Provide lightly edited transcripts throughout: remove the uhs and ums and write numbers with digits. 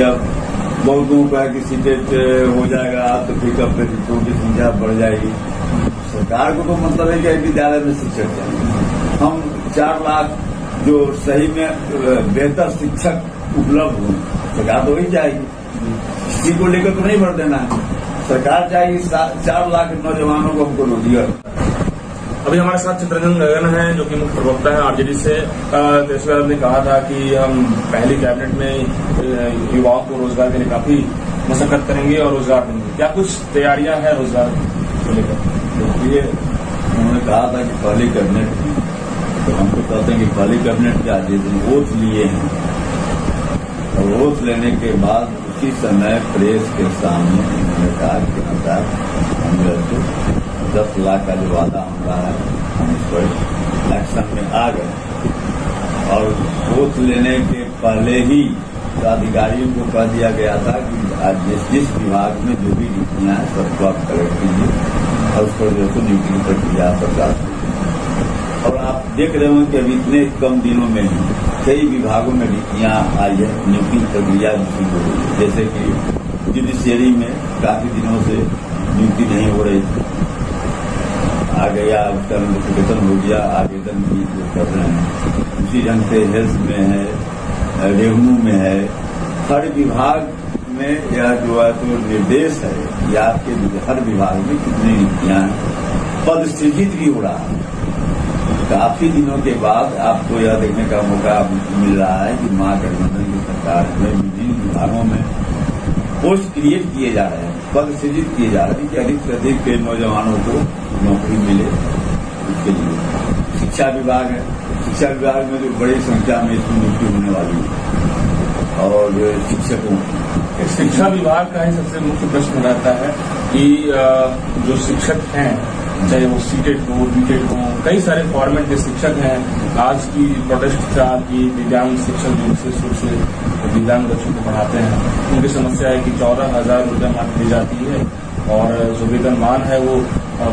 जब बहुतों का कि सीटेट हो जाएगा तो फिर अब सीटों की संख्या बढ़ जाएगी। सरकार को तो मतलब है कि विद्यालय में शिक्षक चाहिए। हम 4 लाख जो सही में बेहतर शिक्षक उपलब्ध हो, सरकार तो वही चाहेगी। किसी को लेकर तो नहीं भर देना है, सरकार चाहेगी 4 लाख नौजवानों को हमको रोजगार। अभी हमारे साथ चित्रंजन गगन हैं जो कि मुख्य प्रवक्ता है आरजेडी से। तेजस्वी यादव ने कहा था कि हम पहली कैबिनेट में युवाओं को रोजगार के लिए काफी मशक्कत करेंगे और रोजगार देंगे। क्या कुछ तैयारियां हैं रोजगार को लेकर? देखिए, उन्होंने कहा था कि पहली कैबिनेट की, तो हम तो कहते हैं कि पहली कैबिनेट के आज ओथ लिए हैं और ओथ लेने के बाद उसी समय प्रेस के सामने उन्होंने कहा कि हम 10 लाख का जो वादा हमारा है हम इस पर एक्शन में आ गए। और वोट लेने के पहले ही तो अधिकारियों को कह दिया गया था कि आज जिस विभाग में जो भी नीतियां हैं सबको आप कलेक्ट कीजिए और उस पर जो है नियुक्ति की प्रक्रिया सरकार। और आप देख रहे हो कि अभी इतने कम दिनों में ही कई विभागों में नीतियां आई है, नियुक्ति की प्रक्रिया शुरू हो गई। जैसे कि जुडिशियरी में काफी दिनों से नियुक्ति नहीं हो रही थी, आ गया, उसका नोटिफिकेशन हो गया, आवेदन भी कर रहे हैं। उसी ढंग से हेल्थ में है, रेवेन्यू में है, हर विभाग में यह जो है तो निर्देश है कि आपके हर विभाग में कितनी नीतियां हैं। पद सृजित भी हो रहा है। काफी दिनों के बाद आपको यह देखने का मौका मिल रहा है कि महागठबंधन की सरकार में विभिन्न विभागों में पोस्ट क्रिएट किए जा रहे हैं, पद सृजित किए जा रहे हैं कि अधिक से अधिक नौजवानों को नौकरी मिले। उसके लिए शिक्षा विभाग है, शिक्षा विभाग में जो बड़ी संख्या में इसमें नियुक्ति होने वाली है। और शिक्षकों, शिक्षा विभाग का ही सबसे मुख्य प्रश्न रहता है कि जो शिक्षक हैं, चाहे वो सीटेट हो, बीटेट हो, कई सारे फॉर्मेट के शिक्षक हैं। आज की प्रोटेस्ट था कि दिव्यांग शिक्षक जो विशेष रूप से दिव्यांग बच्चों को पढ़ाते हैं, उनकी समस्या है कि 14,000 रुपये मात्र दी जाती है और जो वेतनमान है वो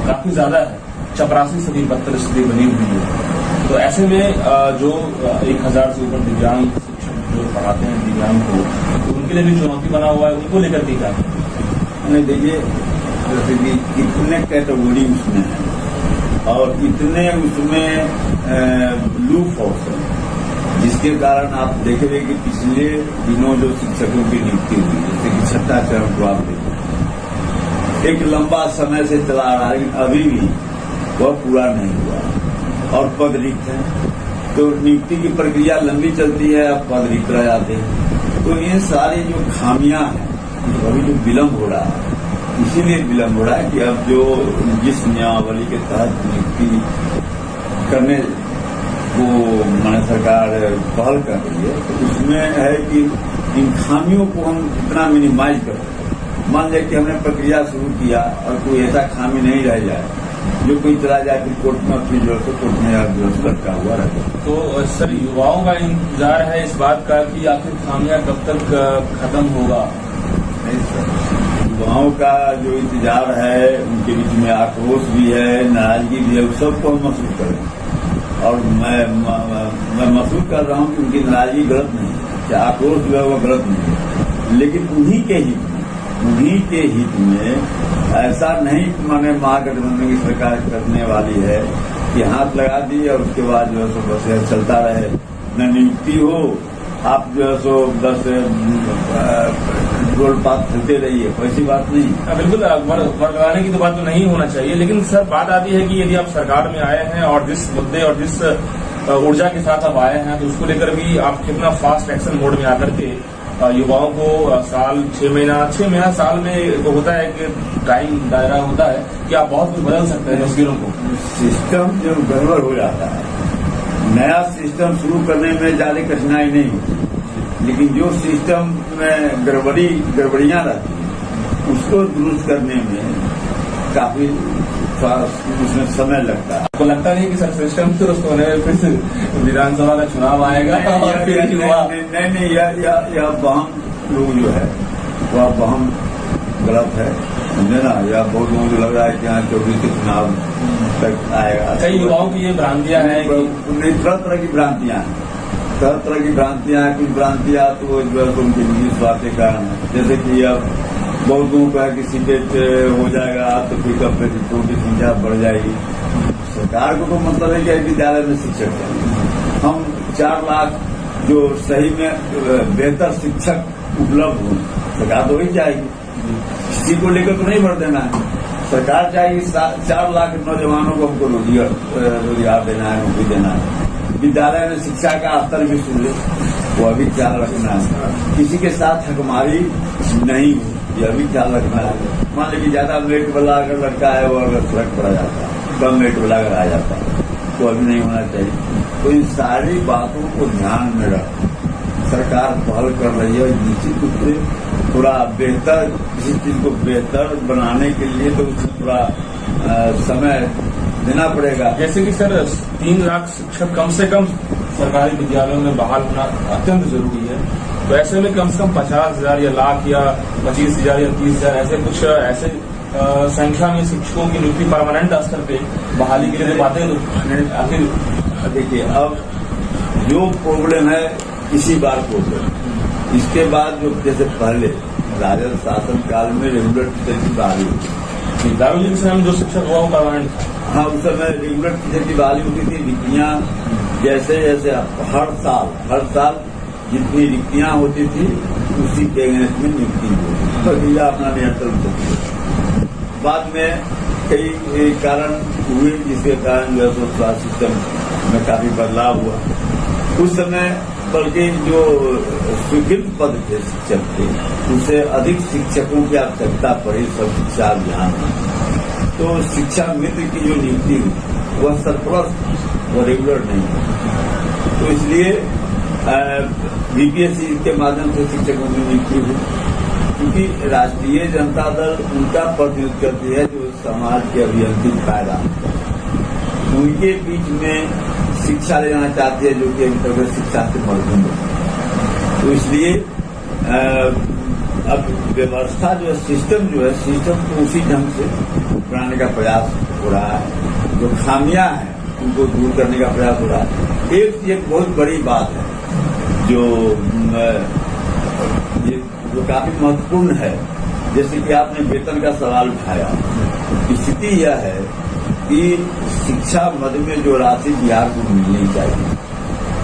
काफी ज्यादा है, 84% बनी हुई है। तो ऐसे में जो 1,000 से ऊपर दिव्यांग शिक्षक जो पढ़ाते हैं दिव्यांग को, तो उनके लिए भी चुनौती बना हुआ है। उनको लेकर के क्या नहीं, देखिए जैसे कि इतने कैटेगरी उसमें है और इतने उसमें लूप होल्स है, जिसके कारण आप देखेंगे कि पिछले दिनों जो शिक्षकों की नियुक्ति हुई, जैसे कि 6ठा चरण को आप देखें, एक लंबा समय से चला रहा है, अभी भी वह पूरा नहीं हुआ और पद रिक्त है। तो नियुक्ति की प्रक्रिया लंबी चलती है, अब पद रिक्त रह जाते हैं। तो ये सारी जो खामियां हैं, अभी जो विलम्ब हो रहा है, इसीलिए विलम्ब हो रहा है कि अब जो जिस नियमावली के तहत नियुक्ति करने को माननीय सरकार पहल कर रही है, तो उसमें है कि इन खामियों को हम इतना मिनिमाइज कर सकें। मान लिया कि हमने प्रक्रिया शुरू किया और कोई ऐसा खामी नहीं रह जाए जो कोई चला जाए फिर कोर्ट में, फिर जो है कोर्ट में जो लटका हुआ रहता। तो सर, युवाओं का इंतजार है इस बात का कि आखिर खामियां कब तक खत्म होगा? नहीं सर, युवाओं का जो इंतजार है, उनके बीच में आक्रोश भी है, नाराजगी भी है, सबको हम महसूस करें। और मैं महसूस कर रहा हूँ कि उनकी नाराजगी गलत नहीं है, क्या आक्रोश जो है वो गलत नहीं है, लेकिन उन्हीं के हित में ऐसा नहीं माने महागठबंधन की सरकार करने वाली है कि हाथ लगा दी और उसके बाद जो है सो बस चलता रहे, न नियुक्ति हो, आप जो है सो 10 गोल पात चलते रहिए, वैसी बात नहीं। बिल्कुल, वर्गवाने की तो बात तो नहीं होना चाहिए, लेकिन सर बात आती है कि यदि आप सरकार में आए हैं और जिस मुद्दे और जिस ऊर्जा के साथ आप आए हैं, तो उसको लेकर भी आप कितना फास्ट एक्शन मोड में आकर के युवाओं को साल 6 महीना साल में तो होता है कि टाइम दायरा होता है कि आप बहुत कुछ बदल सकते हैं तस्वीरों को। सिस्टम जब गड़बड़ हो जाता है, नया सिस्टम शुरू करने में ज्यादा कठिनाई नहीं होती, लेकिन जो सिस्टम में गड़बड़ियां रहती हैं उसको दुरुस्त करने में काफी उसमें समय लगता है। आपको लगता नहीं कि सर सिस्टम दुरुस्त होने में फिर से विधानसभा का चुनाव आएगा? नहीं, यह बहम लोग जो है वह बहम गलत है, समझे ना। या बहुत लोगों को लग रहा है कि यहाँ 24 के चुनाव तक आएगा। कई युवाओं की ये भ्रांतियां हैं, तरह तरह की भ्रांतियां हैं। तरह तरह की भ्रांतियां हैं। कुछ भ्रांतियां तो वो जो है उनकी निजी स्वार्थ के कारण है। जैसे कि अब बहुत लोगों का है कि सीटेट हो जाएगा तो पिकअप पे सीटों की संख्या बढ़ जाएगी। सरकार को तो मतलब है कि विद्यालय में शिक्षक है, हम 4 लाख जो सही में बेहतर शिक्षक उपलब्ध हो, सरकार तो वही चाहेगी। किसी को लेकर तो नहीं भर देना है, सरकार चाहेगी 4 लाख नौजवानों को हमको रोजगार देना है, नौकरी देना है। विद्यालय में शिक्षा का स्तर भी सुन ले, वो अभी ख्याल रखना है। किसी के साथ हकमारी नहीं हो, यह भी ख्याल रखना है। मान लीजिए ज्यादा मेरिट वाला अगर लड़का है वो अगर सड़क पर आ जाता है, कम मेरिट वाला अगर आ जाता है तो अभी नहीं होना चाहिए। तो इन सारी बातों को ध्यान में रख सरकार पहल कर रही है। निश्चित रूप से थोड़ा बेहतर, किसी चीज को बेहतर बनाने के लिए तो उसमें थोड़ा समय देना पड़ेगा। जैसे कि सर 3 लाख शिक्षक कम से कम सरकारी विद्यालयों में बहाल होना अत्यंत जरूरी है। तो ऐसे में कम से कम 50,000 या लाख या 25,000 या 30,000 ऐसे कुछ ऐसे संख्या में शिक्षकों की नियुक्ति परमानेंट स्तर पे बहाली के लिए बातें आखिर देखिए, अब जो प्रॉब्लम है इसी बार प्रॉब्लम, इसके बाद जो जैसे पहले राजद शासन काल में रेगुलर टीचर की बहाली होती, दारूल से हम जो शिक्षक हुआ वो परमानेंट था। हाँ, उस समय रेगुलर टीचर की बहाली होती थी। रिक्तियां जैसे जैसे हर साल जितनी रिक्तियां होती थी उसी के अगेंस्ट में नियुक्ति होती, प्रक्रिया अपना नियंत्रण होती है। बाद में कई कारण हुए जिसके कारण जो है स्वास्थ्य सिस्टम में काफी बदलाव हुआ। उस समय बल्कि जो स्वीकृत पद थे शिक्षक थे, उससे अधिक शिक्षकों की आवश्यकता पड़ी सब शिक्षा अभियान में। तो शिक्षा मित्र की जो नियुक्ति हुई वह सरप्लस, वह रेगुलर नहीं। तो इसलिए बीपीएससी के माध्यम से शिक्षकों की नियुक्ति हुई, क्योंकि राष्ट्रीय जनता दल उनका प्रतिनिधित्व करती है जो समाज के अभियंत्रिक फायदा, उनके बीच में शिक्षा लेना चाहती है जो कि अंतर्गत शिक्षा से मजबूत है। तो इसलिए अब व्यवस्था जो है, सिस्टम को उसी ढंग से बनाने का प्रयास हो रहा है। जो खामियां हैं उनको दूर करने का प्रयास हो रहा है। एक बहुत बड़ी बात है जो काफी महत्वपूर्ण है, जैसे कि आपने वेतन का सवाल उठाया। स्थिति यह है कि शिक्षा मद में जो राशि बिहार को मिलनी चाहिए,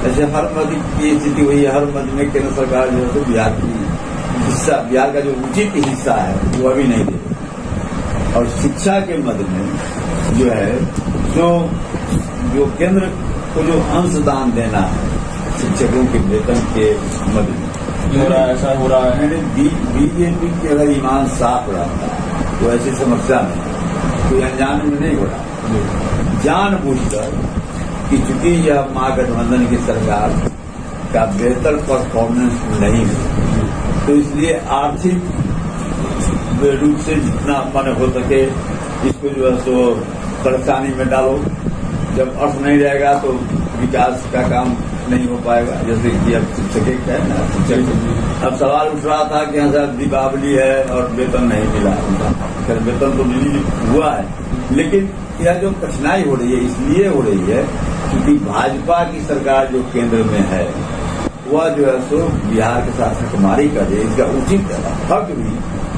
जैसे हर मद की स्थिति हुई है, हर मद में केंद्र सरकार जो है बिहार का जो उचित हिस्सा है वो अभी नहीं दे रही। और शिक्षा के मद में जो है जो केंद्र को जो अंशदान देना है शिक्षकों के वेतन के मद में हो रहा है, ऐसा हो रहा है। बीजेपी की अगर ईमान साफ रहता है तो ऐसी समस्या नहीं, कोई अनजान में नहीं हो रहा। जानबूझकर कि चूंकि यह महागठबंधन की सरकार का बेहतर परफॉर्मेंस नहीं है, तो इसलिए आर्थिक रूप से जितना मन हो सके इसको जो है सो परेशानी में डालो। जब अर्थ नहीं रहेगा तो विकास का काम नहीं हो पाएगा। जैसे कि अब शिक्षक है ना, शिक्षक अब सवाल उठ रहा था कि सर दीपावली है और वेतन नहीं मिला। खैर वेतन तो मिली हुआ है, लेकिन यह जो कठिनाई हो रही है इसलिए हो रही है क्योंकि भाजपा की सरकार जो केंद्र में है वह जो है सो बिहार के साथ हकमारी कर रही है। इसका उचित हक भी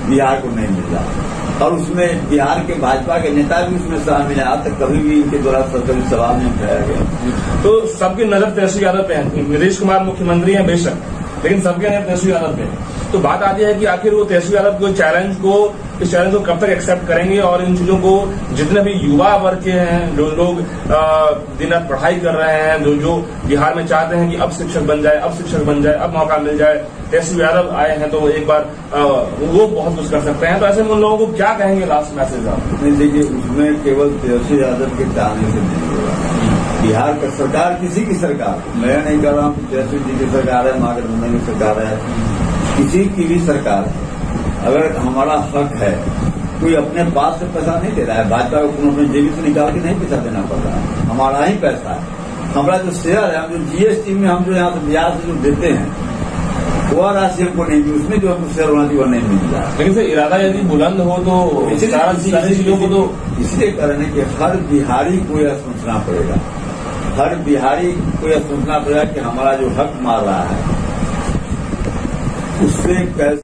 बिहार को नहीं मिल रहा, और उसमें बिहार के भाजपा के नेता भी उसमें शामिल है। आज तक कभी भी इनके द्वारा कभी सवाल नहीं उठाया गया। तो सबकी नजर तेजस्वी यादव पे है। नीतीश कुमार मुख्यमंत्री हैं बेशक, लेकिन सबके नजर तेजस्वी यादव पे। तो बात आती है कि आखिर वो तेजस्वी यादव को इस चैलेंज को कब तक एक्सेप्ट करेंगे, और इन चीजों को जितने भी युवा वर्ग के हैं, जो लोग दिन रात पढ़ाई कर रहे हैं, जो बिहार में चाहते हैं कि अब शिक्षक बन जाए, अब मौका मिल जाए, तेजस्वी यादव आए हैं तो एक बार वो बहुत कुछ कर सकते हैं। तो ऐसे में उन लोगों को क्या कहेंगे लास्ट मैसेज आप? नहीं, देखिए उसमें केवल तेजस्वी यादव के चाहने से नहीं होगा। बिहार का सरकार, किसी की सरकार, मैं नहीं कह रहा हूँ तेजस्वी जी की सरकार है, महागठबंधन की सरकार है, किसी की भी सरकार है, अगर हमारा हक है, कोई अपने पास से पैसा नहीं दे रहा है, भाजपा को अपने जेबी से निकाल के नहीं पैसा देना पड़ रहा है, हमारा ही पैसा है। हमारा जो शेयर है, हम जो जीएसटी में हम जो यहाँ से बिहार से जो देते हैं वह राशि हमको नहीं मिली, उसमें जो हमको शेयर होना चाहिए वह नहीं मिल रहा है। लेकिन सर इरादा यदि बुलंद हो तो सारी चीजों को तो इसलिए कारण है कि हर बिहारी को यह सोचना पड़ेगा हर बिहारी को यह सोचना पड़ेगा कि हमारा जो हक मार रहा है उससे कैसे